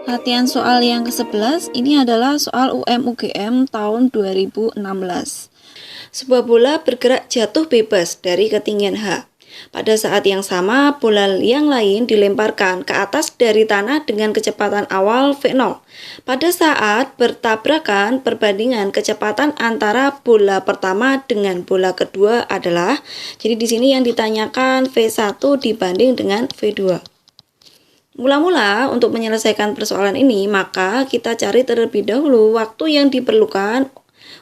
Latihan soal yang ke-11 ini adalah soal UM-UGM tahun 2016. Sebuah bola bergerak jatuh bebas dari ketinggian H. Pada saat yang sama, bola yang lain dilemparkan ke atas dari tanah dengan kecepatan awal V0. Pada saat bertabrakan, perbandingan kecepatan antara bola pertama dengan bola kedua adalah, jadi di sini yang ditanyakan V1 dibanding dengan V2. Mula-mula untuk menyelesaikan persoalan ini, maka kita cari terlebih dahulu waktu yang diperlukan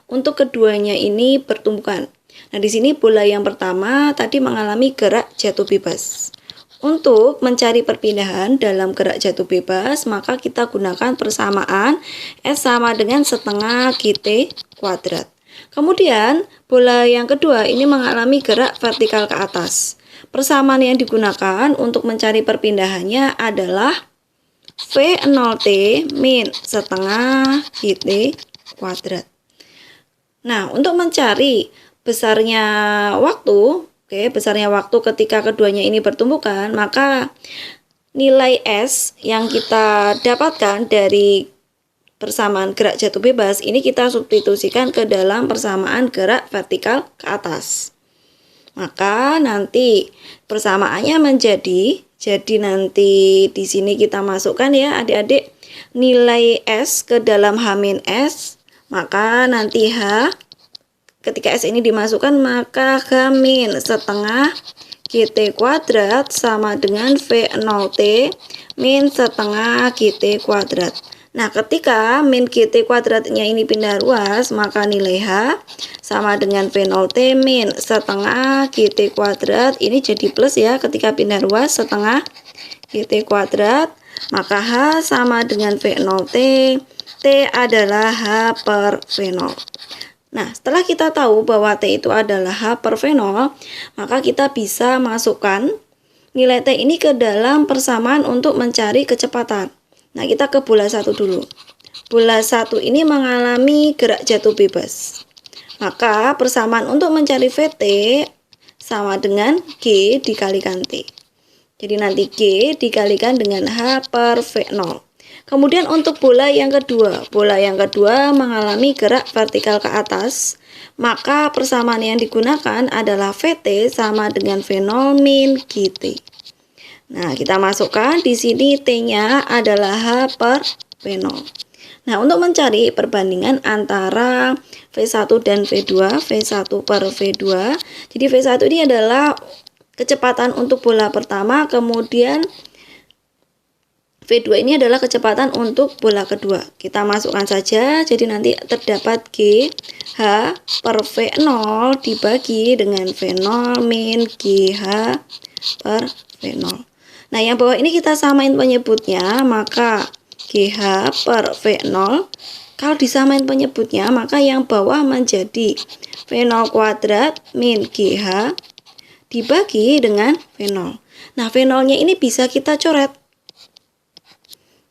untuk keduanya ini bertumbukan. Nah, di sini bola yang pertama tadi mengalami gerak jatuh bebas. Untuk mencari perpindahan dalam gerak jatuh bebas, maka kita gunakan persamaan S sama dengan setengah GT kuadrat. Kemudian, bola yang kedua ini mengalami gerak vertikal ke atas. Persamaan yang digunakan untuk mencari perpindahannya adalah V0T min setengah GT kuadrat. Nah, untuk mencari besarnya waktu, besarnya waktu ketika keduanya ini bertumbukan, maka nilai S yang kita dapatkan dari persamaan gerak jatuh bebas ini kita substitusikan ke dalam persamaan gerak vertikal ke atas. Maka nanti persamaannya jadi nanti di sini kita masukkan ya adik-adik nilai S ke dalam H-S, maka nanti H ketika S ini dimasukkan maka H- setengah GT kuadrat sama dengan V0T min setengah GT kuadrat. Nah, ketika min GT kuadratnya ini pindah ruas, maka nilai H sama dengan V0T min setengah GT kuadrat. Ini jadi plus ya, ketika pindah ruas setengah GT kuadrat, maka H sama dengan V0T, T adalah H per V0. Nah, setelah kita tahu bahwa T itu adalah H per V0, maka kita bisa masukkan nilai T ini ke dalam persamaan untuk mencari kecepatan. Nah, kita ke bola 1 dulu. Bola 1 ini mengalami gerak jatuh bebas. Maka persamaan untuk mencari VT sama dengan G dikalikan T. Jadi nanti G dikalikan dengan H per V0. Kemudian untuk bola yang kedua mengalami gerak vertikal ke atas. Maka persamaan yang digunakan adalah VT sama dengan V0 min GT. Nah, kita masukkan di sini T-nya adalah H per V0. Nah, untuk mencari perbandingan antara V1 dan V2, V1 per V2. Jadi V1 ini adalah kecepatan untuk bola pertama, kemudian V2 ini adalah kecepatan untuk bola kedua. Kita masukkan saja, jadi nanti terdapat G H per V0 dibagi dengan V0 min GH per V0. Nah, yang bawah ini kita samain penyebutnya, maka GH per V0. Kalau disamain penyebutnya, maka yang bawah menjadi V0 kuadrat min GH dibagi dengan V0. Nah, V0-nya ini bisa kita coret.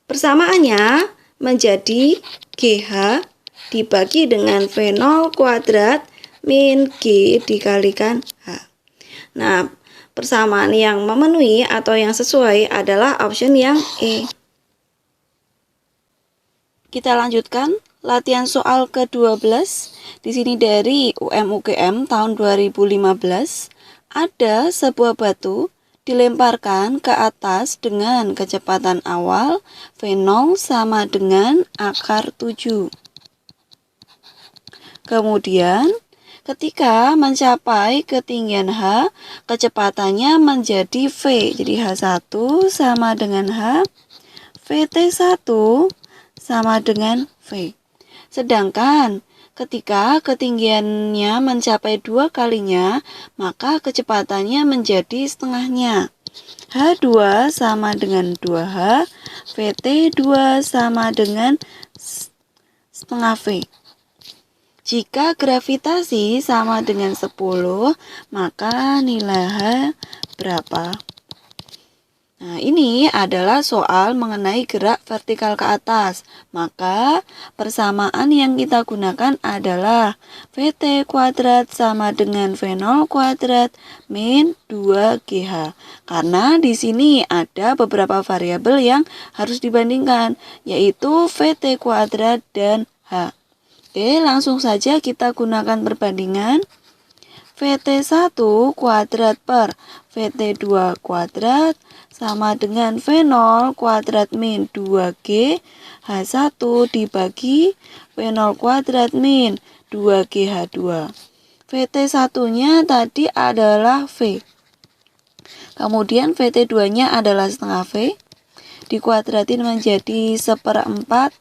Persamaannya menjadi GH dibagi dengan V0 kuadrat min G dikalikan H. Nah, persamaan yang memenuhi atau yang sesuai adalah option yang E. Kita lanjutkan latihan soal ke-12. Di sini dari UM-UGM tahun 2015. Ada sebuah batu dilemparkan ke atas dengan kecepatan awal V0 sama dengan akar 7. Kemudian ketika mencapai ketinggian H, kecepatannya menjadi V. Jadi H1 sama dengan H, VT1 sama dengan V. Sedangkan ketika ketinggiannya mencapai 2 kalinya, maka kecepatannya menjadi setengahnya. H2 sama dengan 2H, VT2 sama dengan setengah V. Jika gravitasi sama dengan 10, maka nilai H berapa? Nah, ini adalah soal mengenai gerak vertikal ke atas. Maka, persamaan yang kita gunakan adalah VT kuadrat sama dengan V0 kuadrat min 2GH. Karena di sini ada beberapa variabel yang harus dibandingkan, yaitu VT kuadrat dan H. Oke, langsung saja kita gunakan perbandingan. VT1 kuadrat per VT2 kuadrat sama dengan V0 kuadrat min 2G H1 dibagi V0 kuadrat min 2G H2. VT1-nya tadi adalah V. Kemudian VT2-nya adalah setengah V. Dikuadratin menjadi 1/4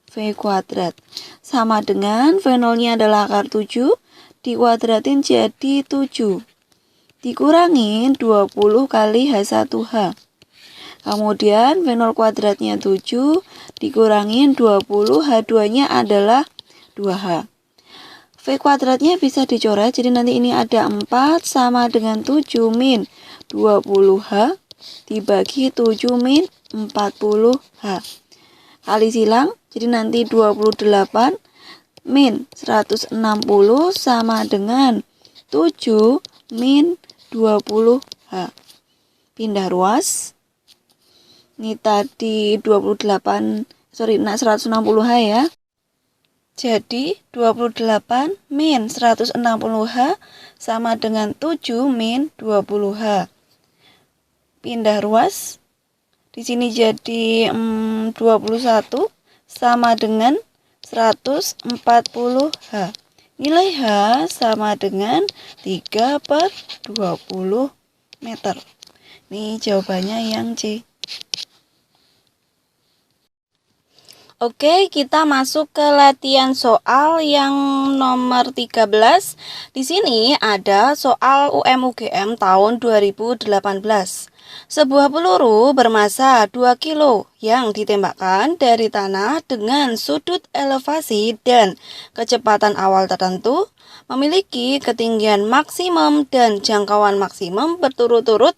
V kuadrat. Sama dengan V0-nya adalah akar 7. Dikuadratin jadi 7. Dikurangin 20 kali H1H. Kemudian V0 kuadratnya 7. Dikurangin 20, H2-nya adalah 2H. V kuadratnya bisa dicoret, jadi nanti ini ada 4 sama dengan 7 min 20H dibagi 7 min 40H. Kali silang, jadi nanti 28 min 160 sama dengan 7 min 20H. Pindah ruas. Ini tadi 160H ya. Jadi 28 min 160H sama dengan 7 min 20H. Pindah ruas. Di sini jadi 21 sama dengan 140H. Nilai H sama dengan 3/20 meter. Ini jawabannya yang C. Oke, kita masuk ke latihan soal yang nomor 13. Di sini ada soal UM/UGM tahun 2018. Sebuah peluru bermassa 2 kilo yang ditembakkan dari tanah dengan sudut elevasi dan kecepatan awal tertentu memiliki ketinggian maksimum dan jangkauan maksimum berturut-turut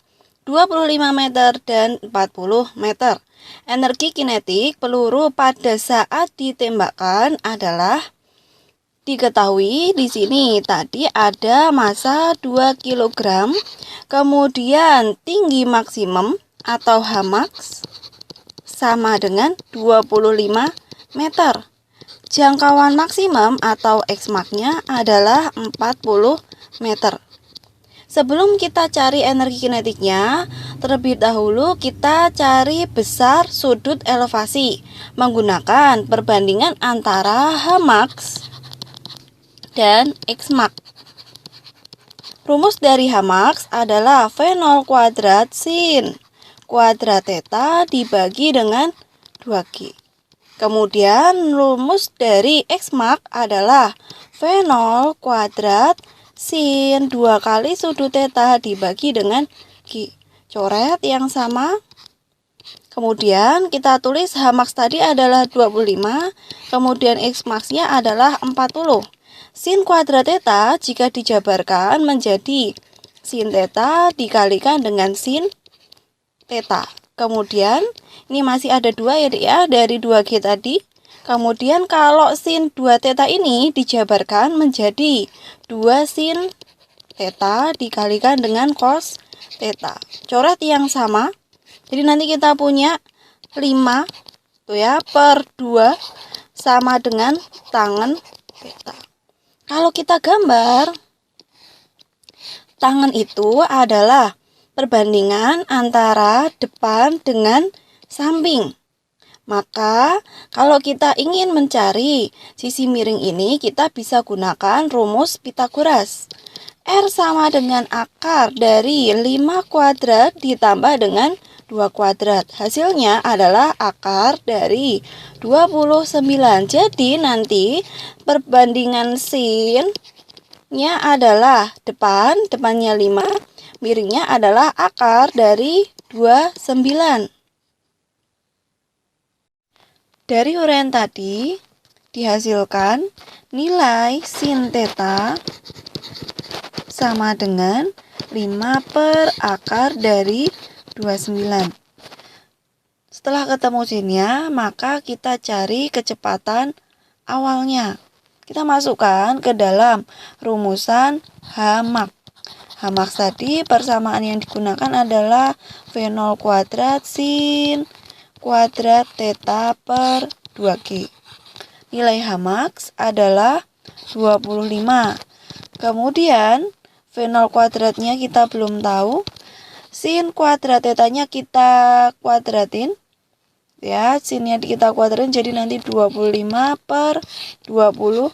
25 meter dan 40 meter. Energi kinetik peluru pada saat ditembakkan adalah diketahui di sini tadi ada massa 2 kg, kemudian tinggi maksimum atau Hmax sama dengan 25 meter. Jangkauan maksimum atau Xmax-nya adalah 40 meter. Sebelum kita cari energi kinetiknya, terlebih dahulu kita cari besar sudut elevasi menggunakan perbandingan antara Hmax dan Xmax. Rumus dari Hmax adalah V0 kuadrat sin kuadrat theta dibagi dengan 2G. Kemudian rumus dari Xmax adalah V0 kuadrat sin 2 kali sudut theta dibagi dengan G. Coret yang sama. Kemudian kita tulis Hmax tadi adalah 25, kemudian Xmax-nya adalah 40. Sin kuadrat theta jika dijabarkan menjadi sin theta dikalikan dengan sin theta. Kemudian ini masih ada 2 ya dari 2G tadi. Kemudian kalau sin 2 theta ini dijabarkan menjadi 2 sin theta dikalikan dengan cos theta. Coret yang sama. Jadi nanti kita punya 5 tuh ya per 2 sama dengan tangen theta. Kalau kita gambar, tangen itu adalah perbandingan antara depan dengan samping. Maka, kalau kita ingin mencari sisi miring ini, kita bisa gunakan rumus Pythagoras. R sama dengan akar dari 5 kuadrat ditambah dengan 2 kuadrat. Hasilnya adalah akar dari 29. Jadi, nanti perbandingan sin-nya adalah depannya 5, miringnya adalah akar dari 29. Dari uraian tadi dihasilkan nilai sin theta sama dengan 5 per akar dari 29. Setelah ketemu sinnya, maka kita cari kecepatan awalnya. Kita masukkan ke dalam rumusan H-max. H-max tadi persamaan yang digunakan adalah V0 kuadrat sin kuadrat theta per 2G. Nilai H-max adalah 25. Kemudian V0 kuadratnya kita belum tahu. Sin kuadrat tetanya kita kuadratin. Ya, sinnya kita kuadratin jadi nanti 25 per 29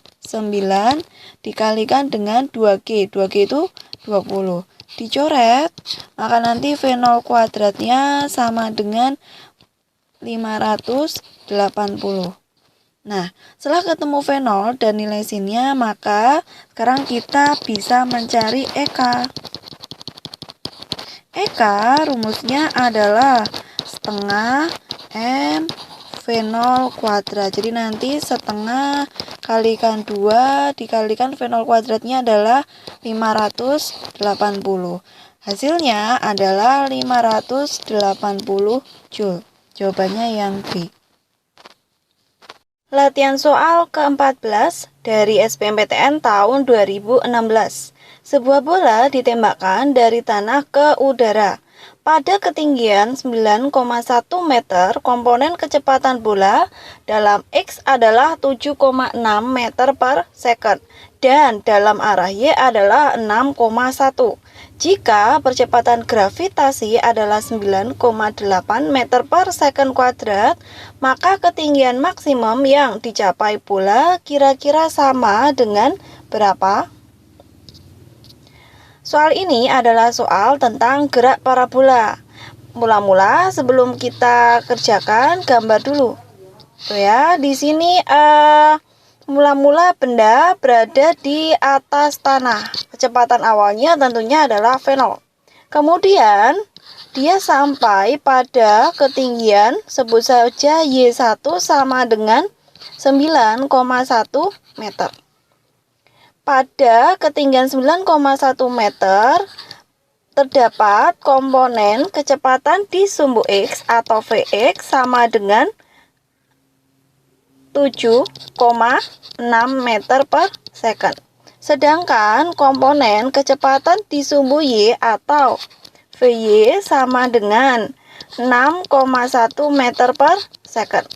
dikalikan dengan 2G. 2G itu 20. Dicoret, maka nanti V0 kuadratnya sama dengan 580. Nah, setelah ketemu V0 dan nilai sinnya, maka sekarang kita bisa mencari EK. EK rumusnya adalah setengah M V0 kuadrat. Jadi nanti setengah kalikan 2 dikalikan V0 kuadratnya adalah 580. Hasilnya adalah 580 Joule. Jawabannya yang B. Latihan soal ke-14 dari SBMPTN tahun 2016. Sebuah bola ditembakkan dari tanah ke udara. Pada ketinggian 9,1 meter, komponen kecepatan bola dalam X adalah 7,6 meter per second dan dalam arah Y adalah 6,1. Jika percepatan gravitasi adalah 9,8 meter per second kuadrat, maka ketinggian maksimum yang dicapai bola kira-kira sama dengan berapa? Soal ini adalah soal tentang gerak parabola. Mula-mula sebelum kita kerjakan, gambar dulu. Tuh ya, di sini mula-mula benda berada di atas tanah. Kecepatan awalnya tentunya adalah V0. Kemudian dia sampai pada ketinggian sebut saja Y1 sama dengan 9,1 meter. Pada ketinggian 9,1 meter, terdapat komponen kecepatan di sumbu X atau Vx sama dengan 7,6 meter per second. Sedangkan komponen kecepatan di sumbu Y atau Vy sama dengan 6,1 meter per second.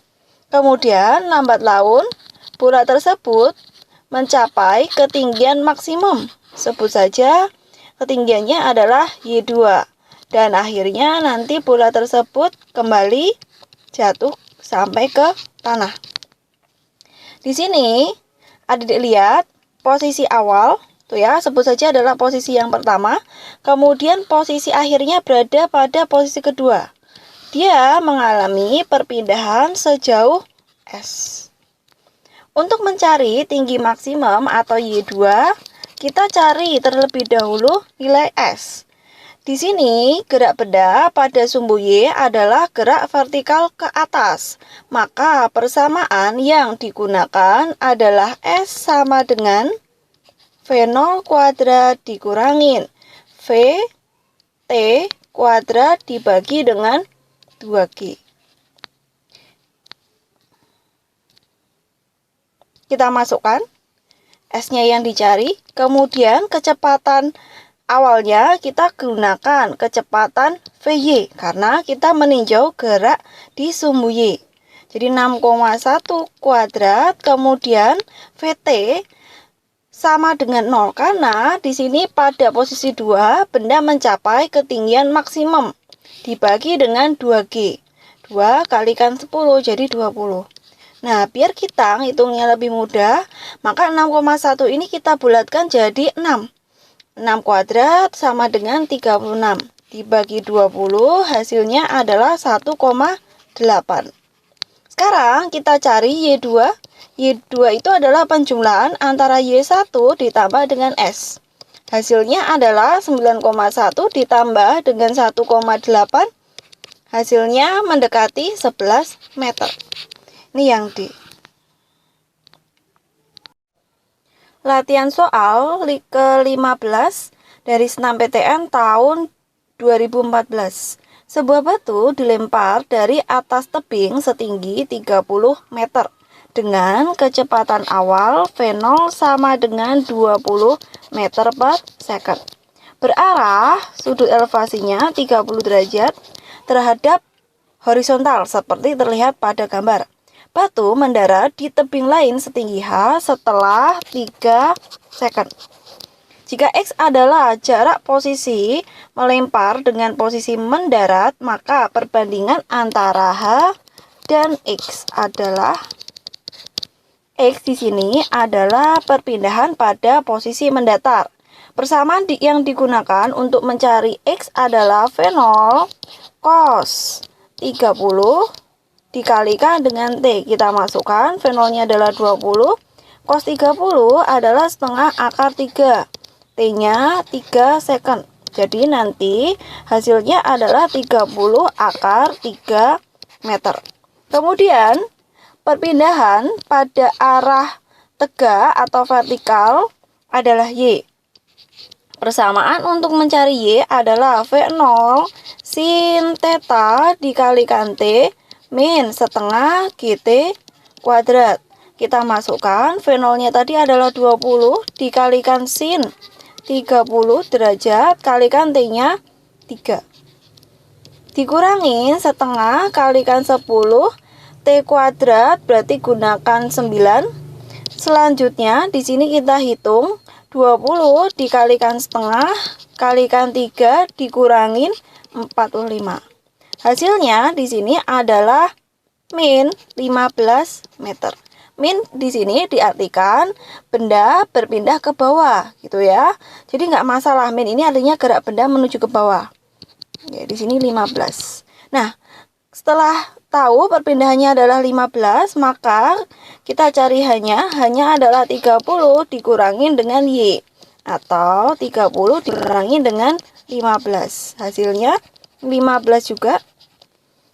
Kemudian lambat laun, bola tersebut mencapai ketinggian maksimum. Sebut saja ketinggiannya adalah Y2. Dan akhirnya nanti bola tersebut kembali jatuh sampai ke tanah. Di sini adik lihat posisi awal, tuh ya, sebut saja adalah posisi yang pertama. Kemudian posisi akhirnya berada pada posisi kedua. Dia mengalami perpindahan sejauh S. Untuk mencari tinggi maksimum atau Y2, kita cari terlebih dahulu nilai S. Di sini, gerak benda pada sumbu Y adalah gerak vertikal ke atas. Maka persamaan yang digunakan adalah S sama dengan V0 kuadrat dikurangin VT kuadrat dibagi dengan 2G. Kita masukkan S-nya yang dicari, kemudian kecepatan awalnya kita gunakan kecepatan Vy karena kita meninjau gerak di sumbu Y. Jadi 6,1 kuadrat, kemudian Vt sama dengan 0 karena di sini pada posisi 2 benda mencapai ketinggian maksimum dibagi dengan 2G. 2 kalikan 10 jadi 20. Nah, biar kita ngitungnya lebih mudah, maka 6,1 ini kita bulatkan jadi 6. 6 kuadrat sama dengan 36. Dibagi 20, hasilnya adalah 1,8. Sekarang kita cari Y2. Y2 itu adalah penjumlahan antara Y1 ditambah dengan S. Hasilnya adalah 9,1 ditambah dengan 1,8. Hasilnya mendekati 11 meter. Ini yang D. Latihan soal ke-15 dari SNMPTN tahun 2014. Sebuah batu dilempar dari atas tebing setinggi 30 meter dengan kecepatan awal V0 sama dengan 20 meter per second. Berarah sudut elevasinya 30 derajat terhadap horizontal seperti terlihat pada gambar. Batu mendarat di tebing lain setinggi H setelah 3 second. Jika X adalah jarak posisi melempar dengan posisi mendarat, maka perbandingan antara H dan X adalah X di sini adalah perpindahan pada posisi mendatar. Persamaan yang digunakan untuk mencari X adalah V0 cos 30 dikalikan dengan T. Kita masukkan V0-nya adalah 20, cos 30 adalah setengah akar 3. T-nya 3 second. Jadi nanti hasilnya adalah 30 akar 3 meter. Kemudian perpindahan pada arah tegak atau vertikal adalah Y. Persamaan untuk mencari Y adalah V0 sin theta dikalikan T min setengah GT kuadrat. Kita masukkan V0-nya tadi adalah 20 dikalikan sin 30 derajat kalikan T-nya 3. Dikurangin setengah kalikan 10 T kuadrat berarti gunakan 9. Selanjutnya di sini kita hitung 20 dikalikan setengah kalikan 3 dikurangin 45. Hasilnya di sini adalah min 15 meter. Min di sini diartikan benda berpindah ke bawah, gitu ya. Jadi nggak masalah, min ini artinya gerak benda menuju ke bawah. Ya, di sini 15. Nah, setelah tahu perpindahannya adalah 15, maka kita cari hanya adalah 30 dikurangin dengan Y. Atau 30 dikurangi dengan 15. Hasilnya 15 juga.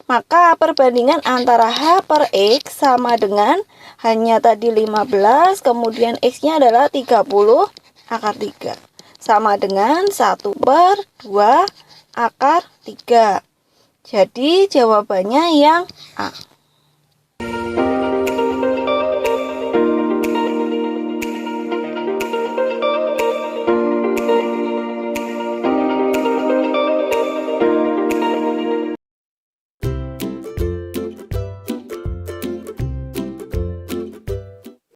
Maka perbandingan antara H per X sama dengan hanya tadi 15, kemudian X-nya adalah 30 akar 3. Sama dengan 1 per 2 akar 3. Jadi jawabannya yang A.